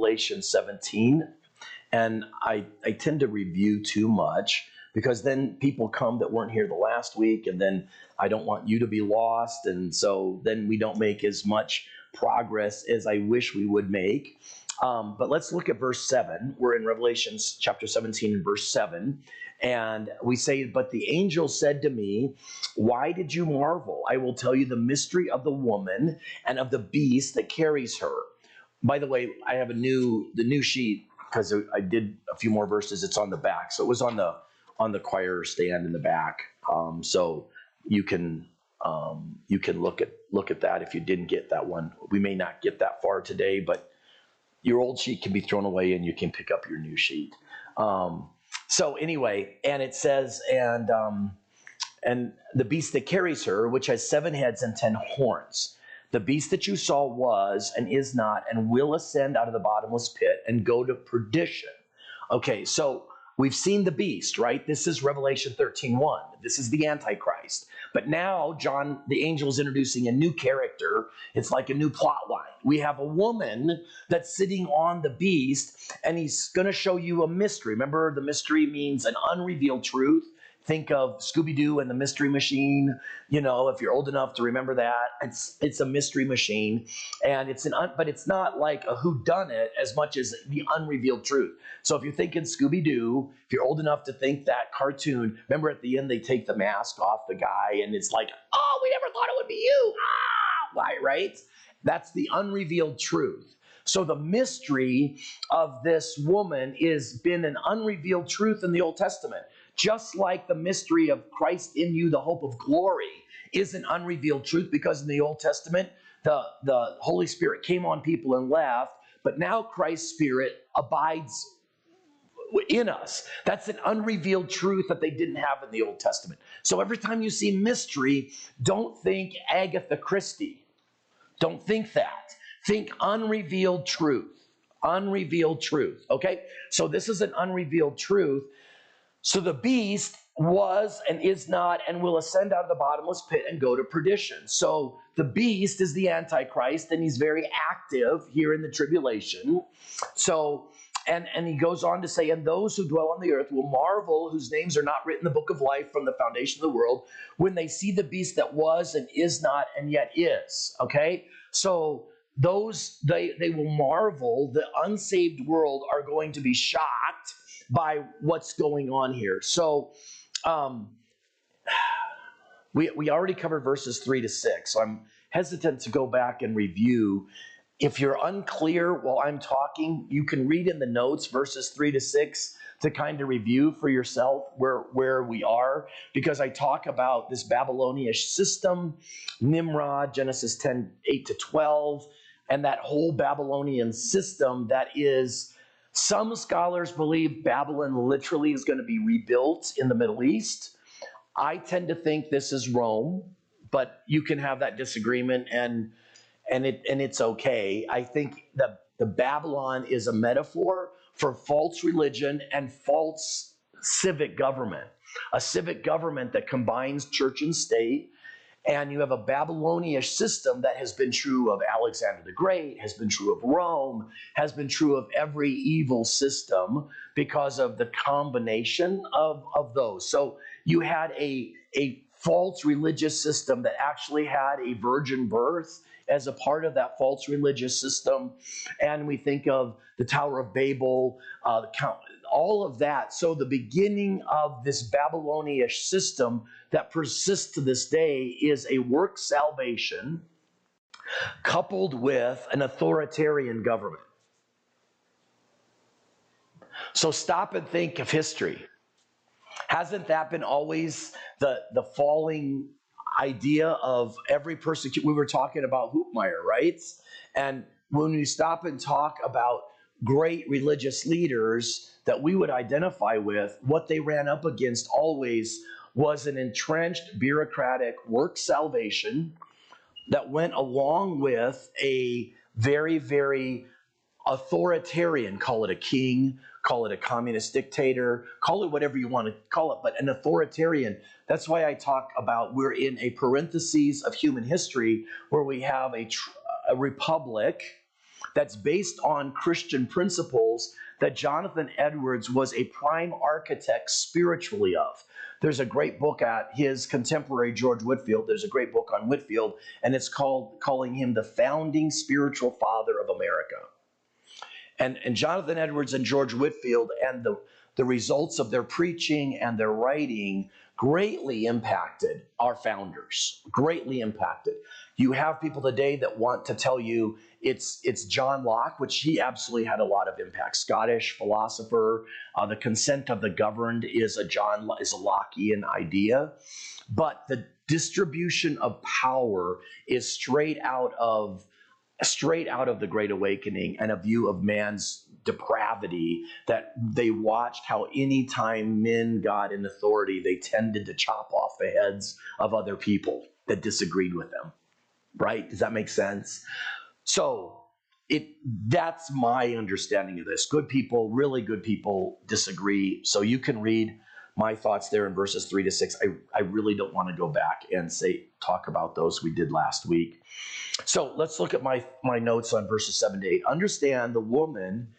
Revelation 17. And I tend to review too much because then people come that weren't here the last week, and then I don't want you to be lost. And so then we don't make as much progress as I wish we would make. But let's look at verse 7. We're in Revelation chapter 17, verse 7. And we say, "But the angel said to me, why did you marvel? I will tell you the mystery of the woman and of the beast that carries her." By the way, I have the new sheet because I did a few more verses. It's on the back. So it was on the choir stand in the back. So you can look at that if you didn't get that one. We may not get that far today, but your old sheet can be thrown away and you can pick up your new sheet. So anyway, and it says, and the beast that carries her, which has 7 heads and 10 horns. The beast that you saw was and is not and will ascend out of the bottomless pit and go to perdition. Okay, so we've seen the beast, right? This is Revelation 13:1. This is the Antichrist. But now John, the angel, is introducing a new character. It's like a new plot line. We have a woman that's sitting on the beast, and he's going to show you a mystery. Remember, the mystery means an unrevealed truth. Think of Scooby-Doo and the Mystery Machine. You know, if you're old enough to remember that, it's a mystery machine, and but it's not like a whodunit as much as the unrevealed truth. So if you're thinking Scooby-Doo, if you're old enough to think that cartoon, remember at the end they take the mask off the guy, and it's like, oh, we never thought it would be you. Ah, right? That's the unrevealed truth. So the mystery of this woman has been an unrevealed truth in the Old Testament. Just like the mystery of Christ in you, the hope of glory, is an unrevealed truth, because in the Old Testament, the Holy Spirit came on people and left, but now Christ's Spirit abides in us. That's an unrevealed truth that they didn't have in the Old Testament. So every time you see mystery, don't think Agatha Christie. Don't think that. Think unrevealed truth. Unrevealed truth. Okay? So this is an unrevealed truth. So the beast was and is not and will ascend out of the bottomless pit and go to perdition. So the beast is the Antichrist, and he's very active here in the tribulation. So, and he goes on to say, "And those who dwell on the earth will marvel, whose names are not written in the book of life from the foundation of the world, when they see the beast that was and is not and yet is." Okay? So those, they will marvel. The unsaved world are going to be shocked by what's going on here. So we already covered verses 3 to 6. So I'm hesitant to go back and review. If you're unclear while I'm talking, you can read in the notes verses 3 to 6 to kind of review for yourself where we are, because I talk about this Babylonian system, Nimrod, Genesis 10, 8 to 12, and that whole Babylonian system that is... Some scholars believe Babylon literally is going to be rebuilt in the Middle East. I tend to think this is Rome, but you can have that disagreement, and it's okay. I think that the Babylon is a metaphor for false religion and false civic government. A civic government that combines church and state. And you have a Babylonian system that has been true of Alexander the Great, has been true of Rome, has been true of every evil system because of the combination of those. So you had a false religious system that actually had a virgin birth as a part of that false religious system. And we think of the Tower of Babel, all of that. So the beginning of this Babylonian system that persists to this day is a work salvation coupled with an authoritarian government. So stop and think of history. Hasn't that been always the falling idea of every persecution? We were talking about Hoopmeyer, right? And when we stop and talk about great religious leaders that we would identify with, what they ran up against always was an entrenched bureaucratic work salvation that went along with a very, very authoritarian, call it a king, call it a communist dictator, call it whatever you want to call it, but an authoritarian. That's why I talk about we're in a parenthesis of human history where we have a republic, that's based on Christian principles that Jonathan Edwards was a prime architect spiritually of. There's a great book at his contemporary, George Whitefield. There's a great book on Whitefield, and it's calling him the founding spiritual father of America. And Jonathan Edwards and George Whitefield and the results of their preaching and their writing greatly impacted our founders, greatly impacted. You have people today that want to tell you it's John Locke, which he absolutely had a lot of impact. Scottish philosopher. The consent of the governed is a Lockean idea. But the distribution of power is straight out of the Great Awakening and a view of man's depravity, that they watched how anytime men got in authority, they tended to chop off the heads of other people that disagreed with them. Right? Does that make sense? So that's my understanding of this. Good people, really good people, disagree. So you can read my thoughts there in verses 3 to 6. I really don't want to go back and talk about those. We did last week. So let's look at my notes on verses 7 to 8. Understand, the woman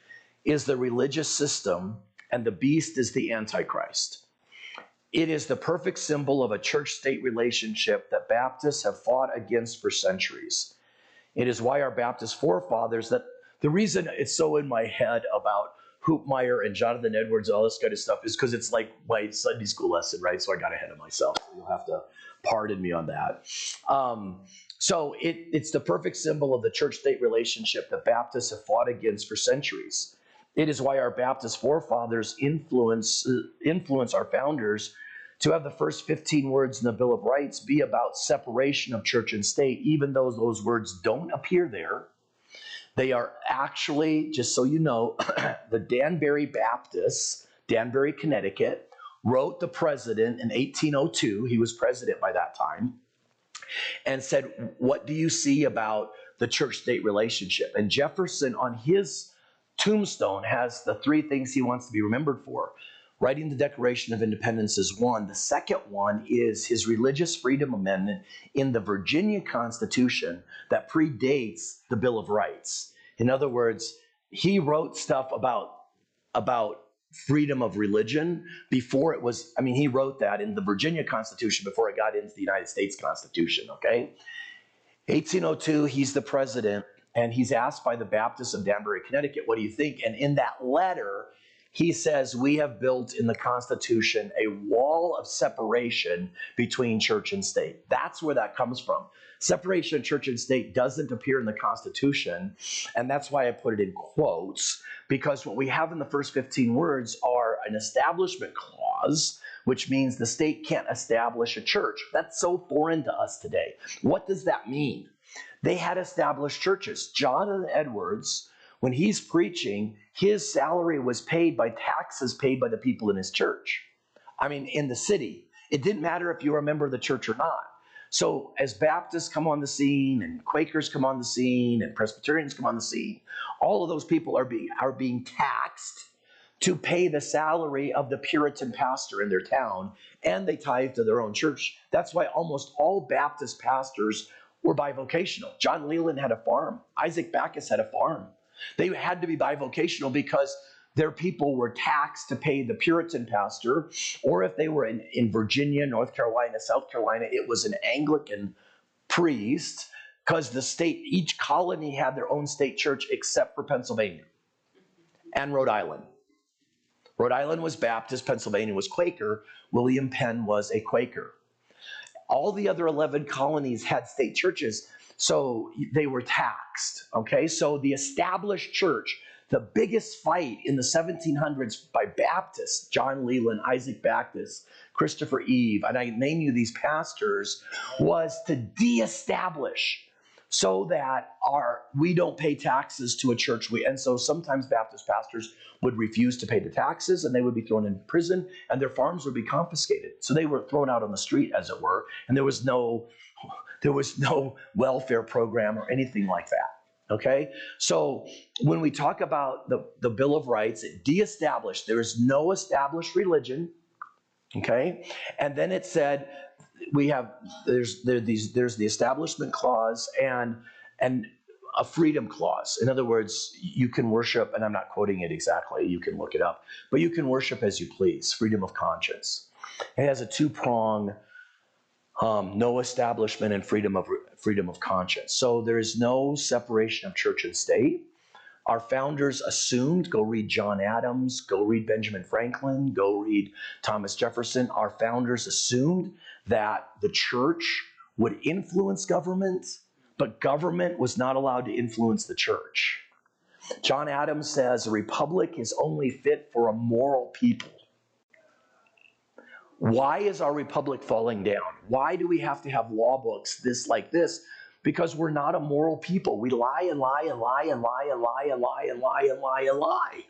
is the religious system and the beast is the Antichrist. It is the perfect symbol of a church-state relationship that Baptists have fought against for centuries. It is why our Baptist forefathers, that the reason it's so in my head about Hoopmeyer and Jonathan Edwards, all this kind of stuff, is because it's like my Sunday school lesson, right? So I got ahead of myself. You'll have to pardon me on that. So it's the perfect symbol of the church-state relationship that Baptists have fought against for centuries. It is why our Baptist forefathers influence our founders to have the first 15 words in the Bill of Rights be about separation of church and state, even though those words don't appear there. They are actually, just so you know, the Danbury Baptists, Danbury, Connecticut, wrote the president in 1802. He was president by that time, and said, what do you see about the church-state relationship? And Jefferson, on his tombstone, has the three things he wants to be remembered for. Writing the Declaration of Independence is one. The second one is his Religious Freedom Amendment in the Virginia Constitution that predates the Bill of Rights. In other words, he wrote stuff about freedom of religion before it was, he wrote that in the Virginia Constitution before it got into the United States Constitution, okay? 1802, he's the president, and he's asked by the Baptists of Danbury, Connecticut, what do you think? And in that letter, he says, we have built in the Constitution a wall of separation between church and state. That's where that comes from. Separation of church and state doesn't appear in the Constitution, and that's why I put it in quotes, because what we have in the first 15 words are an establishment clause, which means the state can't establish a church. That's so foreign to us today. What does that mean? They had established churches. Jonathan Edwards, when he's preaching, his salary was paid by taxes paid by the people in his church. In the city. It didn't matter if you were a member of the church or not. So as Baptists come on the scene, and Quakers come on the scene, and Presbyterians come on the scene, all of those people are being taxed to pay the salary of the Puritan pastor in their town, and they tithe to their own church. That's why almost all Baptist pastors were bivocational. John Leland had a farm. Isaac Backus had a farm. They had to be bivocational because their people were taxed to pay the Puritan pastor, or if they were in Virginia, North Carolina, South Carolina, it was an Anglican priest, because the state, each colony had their own state church except for Pennsylvania and Rhode Island. Rhode Island was Baptist, Pennsylvania was Quaker, William Penn was a Quaker. All the other 11 colonies had state churches, so they were taxed, okay? So the established church, the biggest fight in the 1700s by Baptists, John Leland, Isaac Backus, Christopher Eve, and I name you these pastors, was to de-establish so that we don't pay taxes to a church. And so sometimes Baptist pastors would refuse to pay the taxes, and they would be thrown in prison, and their farms would be confiscated. So they were thrown out on the street, as it were, and there was no welfare program or anything like that. Okay, so when we talk about the Bill of Rights, it de-established. There is no established religion. Okay, and then it said there's the Establishment Clause, and a freedom clause. In other words, you can worship, and I'm not quoting it exactly, you can look it up, but you can worship as you please, freedom of conscience. It has a two-prong, no establishment and freedom of conscience. So there is no separation of church and state. Our founders assumed, go read John Adams, go read Benjamin Franklin, go read Thomas Jefferson. Our founders assumed that the church would influence government, but government was not allowed to influence the church. John Adams says a republic is only fit for a moral people. Why is our republic falling down? Why do we have to have law books like this? Because we're not a moral people. We lie and lie and lie and lie and lie and lie and lie and lie and lie.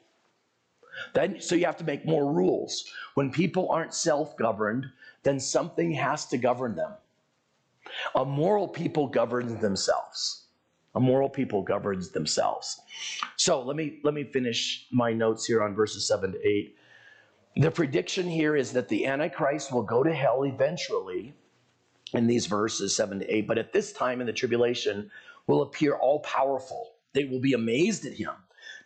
Then, so you have to make more rules. When people aren't self-governed, then something has to govern them. A moral people governs themselves. A moral people governs themselves. So let me finish my notes here on verses 7 to 8. The prediction here is that the Antichrist will go to hell eventually in these verses 7 to 8, but at this time in the tribulation will appear all-powerful. They will be amazed at him.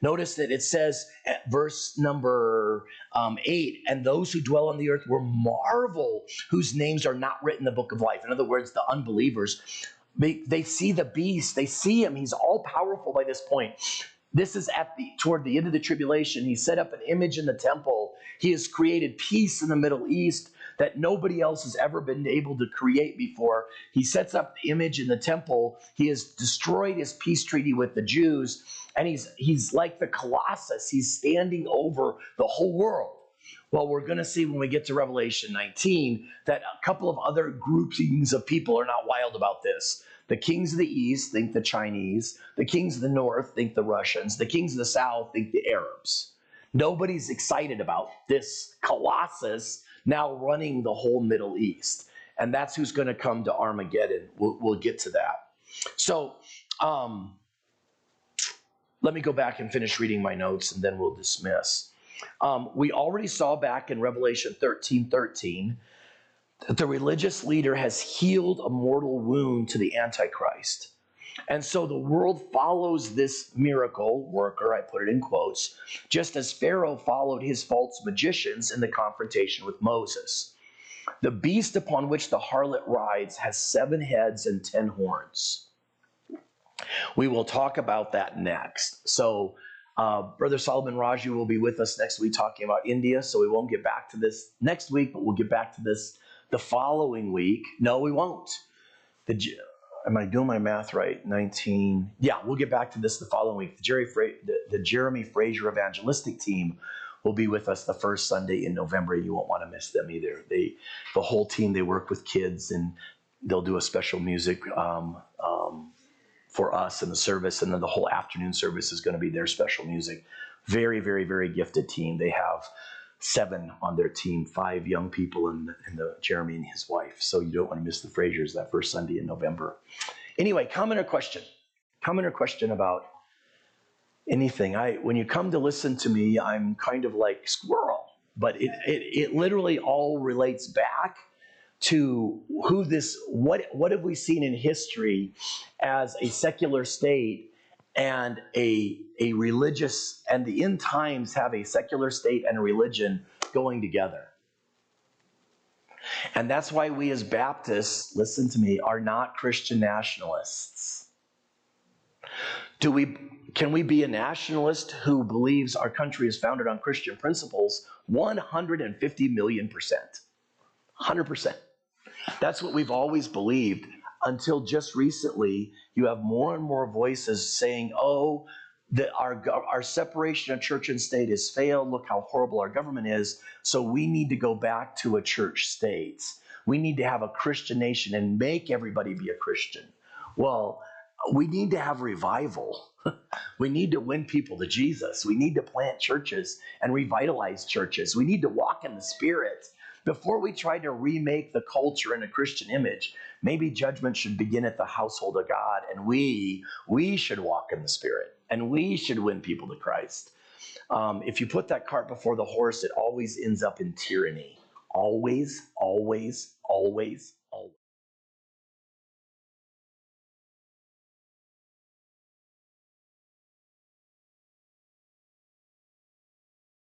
Notice that it says at verse number 8, and those who dwell on the earth will marvel, whose names are not written in the book of life. In other words, the unbelievers, they see the beast. They see him. He's all-powerful by this point. This is toward the end of the tribulation. He set up an image in the temple. He has created peace in the Middle East that nobody else has ever been able to create before. He sets up the image in the temple. He has destroyed his peace treaty with the Jews, and he's like the Colossus. He's standing over the whole world. Well, we're going to see when we get to Revelation 19 that a couple of other groupings of people are not wild about this. The kings of the east think the Chinese. The kings of the north think the Russians. The kings of the south think the Arabs. Nobody's excited about this Colossus now running the whole Middle East. And that's who's going to come to Armageddon. We'll get to that. So let me go back and finish reading my notes, and then we'll dismiss. We already saw back in Revelation 13:13 that the religious leader has healed a mortal wound to the Antichrist. And so the world follows this miracle worker, I put it in quotes, just as Pharaoh followed his false magicians in the confrontation with Moses. The beast upon which the harlot rides has 7 heads and 10 horns. We will talk about that next. So Brother Solomon Raju will be with us next week talking about India, so we won't get back to this next week, but we'll get back to this the following week. No, we won't. Am I doing my math right? 19. Yeah, we'll get back to this the following week. The Jeremy Fraser evangelistic team will be with us the first Sunday in November. You won't want to miss them either. The whole team, they work with kids, and they'll do a special music for us in the service, and then the whole afternoon service is going to be their special music. Very, very, very gifted team. They have 7 on their team, 5 young people and the Jeremy and his wife. So you don't want to miss the Frasers that first Sunday in November. Anyway, comment or question? Comment or question about anything? When you come to listen to me, I'm kind of like squirrel, but it literally all relates back to what have we seen in history as a secular state and a religious, and the end times have a secular state and a religion going together. And that's why we as Baptists, listen to me, are not Christian nationalists. Can we be a nationalist who believes our country is founded on Christian principles? 150 million %. 100%. That's what we've always believed, until just recently you have more and more voices saying, oh, that our separation of church and state has failed. Look how horrible our government is. So we need to go back to a church state. We need to have a Christian nation and make everybody be a Christian. Well, we need to have revival. We need to win people to Jesus. We need to plant churches and revitalize churches. We need to walk in the Spirit. Before we try to remake the culture in a Christian image, maybe judgment should begin at the household of God, and we should walk in the Spirit, and we should win people to Christ. If you put that cart before the horse, it always ends up in tyranny. Always, always, always.